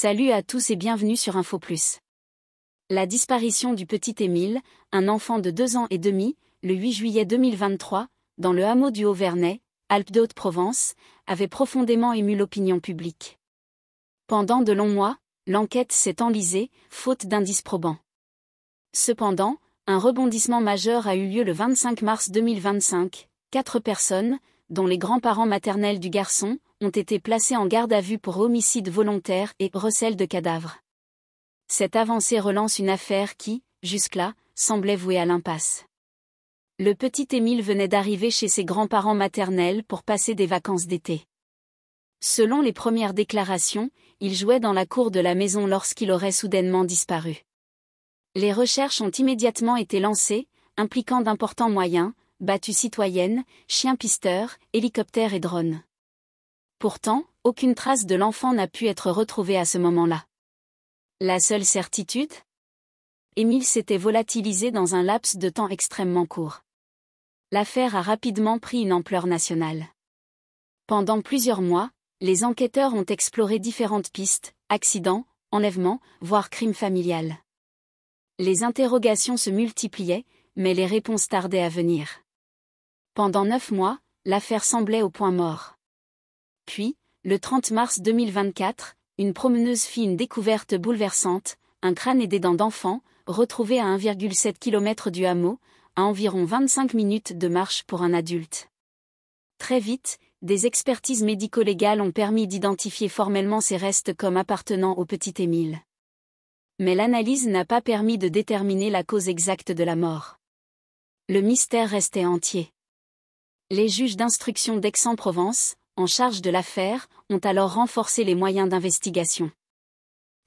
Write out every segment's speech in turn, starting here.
Salut à tous et bienvenue sur Info Plus. La disparition du petit Émile, un enfant de 2 ans et demi, le 8 juillet 2023, dans le hameau du Haut-Vernay, Alpes-de-Haute-Provence, avait profondément ému l'opinion publique. Pendant de longs mois, l'enquête s'est enlisée, faute d'indices probants. Cependant, un rebondissement majeur a eu lieu le 25 mars 2025. 4 personnes, dont les grands-parents maternels du garçon, ont été placées en garde à vue pour homicide volontaire et recel de cadavres. Cette avancée relance une affaire qui, jusque-là, semblait vouée à l'impasse. Le petit Émile venait d'arriver chez ses grands-parents maternels pour passer des vacances d'été. Selon les premières déclarations, il jouait dans la cour de la maison lorsqu'il aurait soudainement disparu. Les recherches ont immédiatement été lancées, impliquant d'importants moyens, battues citoyennes, chiens pisteurs, hélicoptères et drones. Pourtant, aucune trace de l'enfant n'a pu être retrouvée à ce moment-là. La seule certitude ? Émile s'était volatilisé dans un laps de temps extrêmement court. L'affaire a rapidement pris une ampleur nationale. Pendant plusieurs mois, les enquêteurs ont exploré différentes pistes, accidents, enlèvements, voire crimes familial. Les interrogations se multipliaient, mais les réponses tardaient à venir. Pendant 9 mois, l'affaire semblait au point mort. Puis, le 30 mars 2024, une promeneuse fit une découverte bouleversante, un crâne et des dents d'enfant, retrouvé à 1,7 km du hameau, à environ 25 minutes de marche pour un adulte. Très vite, des expertises médico-légales ont permis d'identifier formellement ces restes comme appartenant au petit Émile. Mais l'analyse n'a pas permis de déterminer la cause exacte de la mort. Le mystère restait entier. Les juges d'instruction d'Aix-en-Provence, en charge de l'affaire, ont alors renforcé les moyens d'investigation.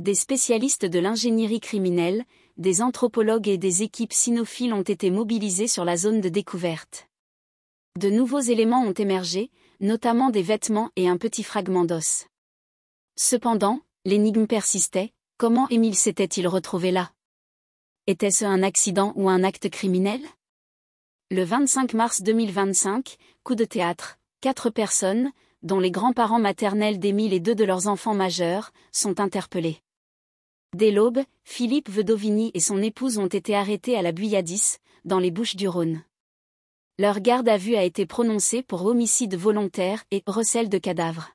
Des spécialistes de l'ingénierie criminelle, des anthropologues et des équipes cynophiles ont été mobilisés sur la zone de découverte. De nouveaux éléments ont émergé, notamment des vêtements et un petit fragment d'os. Cependant, l'énigme persistait, comment Émile s'était-il retrouvé là ? Était-ce un accident ou un acte criminel ? Le 25 mars 2025, coup de théâtre, 4 personnes, dont les grands-parents maternels d'Émile et 2 de leurs enfants majeurs, sont interpellés. Dès l'aube, Philippe Vedovini et son épouse ont été arrêtés à la Buyadis, dans les Bouches-du-Rhône. Leur garde à vue a été prononcée pour homicide volontaire et recel de cadavres.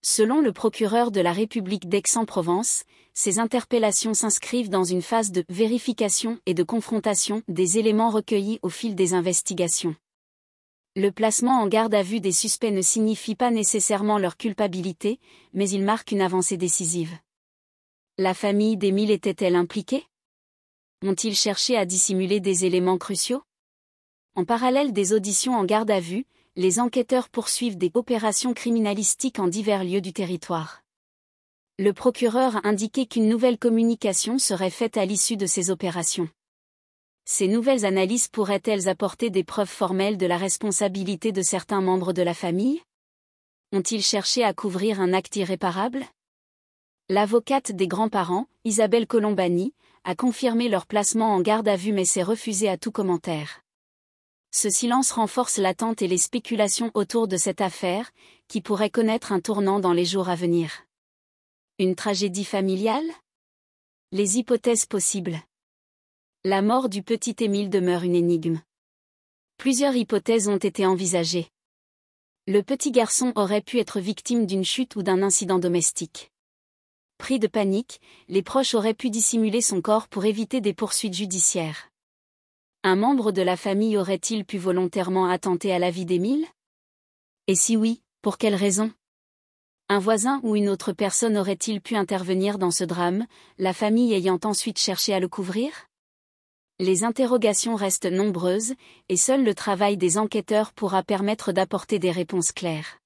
Selon le procureur de la République d'Aix-en-Provence, ces interpellations s'inscrivent dans une phase de vérification et de confrontation des éléments recueillis au fil des investigations. Le placement en garde à vue des suspects ne signifie pas nécessairement leur culpabilité, mais il marque une avancée décisive. La famille d'Émile était-elle impliquée ? Ont-ils cherché à dissimuler des éléments cruciaux ? En parallèle des auditions en garde à vue, les enquêteurs poursuivent des opérations criminalistiques en divers lieux du territoire. Le procureur a indiqué qu'une nouvelle communication serait faite à l'issue de ces opérations. Ces nouvelles analyses pourraient-elles apporter des preuves formelles de la responsabilité de certains membres de la famille ? Ont-ils cherché à couvrir un acte irréparable ? L'avocate des grands-parents, Isabelle Colombani, a confirmé leur placement en garde à vue mais s'est refusée à tout commentaire. Ce silence renforce l'attente et les spéculations autour de cette affaire, qui pourrait connaître un tournant dans les jours à venir. Une tragédie familiale ? Les hypothèses possibles. La mort du petit Émile demeure une énigme. Plusieurs hypothèses ont été envisagées. Le petit garçon aurait pu être victime d'une chute ou d'un incident domestique. Pris de panique, les proches auraient pu dissimuler son corps pour éviter des poursuites judiciaires. Un membre de la famille aurait-il pu volontairement attenter à la vie d'Émile ? Et si oui, pour quelle raison ? Un voisin ou une autre personne aurait-il pu intervenir dans ce drame, la famille ayant ensuite cherché à le couvrir ? Les interrogations restent nombreuses, et seul le travail des enquêteurs pourra permettre d'apporter des réponses claires.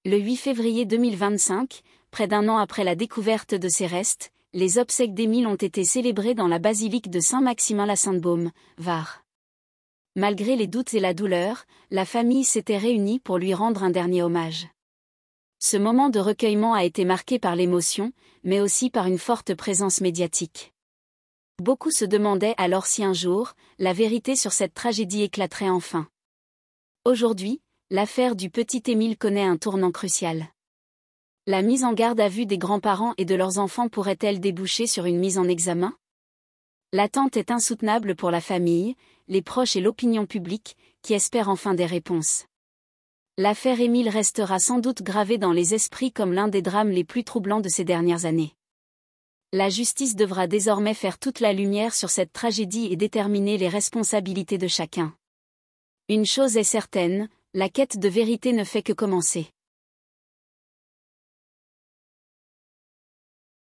Le 8 février 2025, près d'un an après la découverte de ces restes, les obsèques d'Émile ont été célébrées dans la basilique de Saint-Maximin-la-Sainte-Baume, Var. Malgré les doutes et la douleur, la famille s'était réunie pour lui rendre un dernier hommage. Ce moment de recueillement a été marqué par l'émotion, mais aussi par une forte présence médiatique. Beaucoup se demandaient alors si un jour, la vérité sur cette tragédie éclaterait enfin. Aujourd'hui, l'affaire du petit Émile connaît un tournant crucial. La mise en garde à vue des grands-parents et de leurs enfants pourrait-elle déboucher sur une mise en examen? L'attente est insoutenable pour la famille, les proches et l'opinion publique, qui espèrent enfin des réponses. L'affaire Émile restera sans doute gravée dans les esprits comme l'un des drames les plus troublants de ces dernières années. La justice devra désormais faire toute la lumière sur cette tragédie et déterminer les responsabilités de chacun. Une chose est certaine, la quête de vérité ne fait que commencer.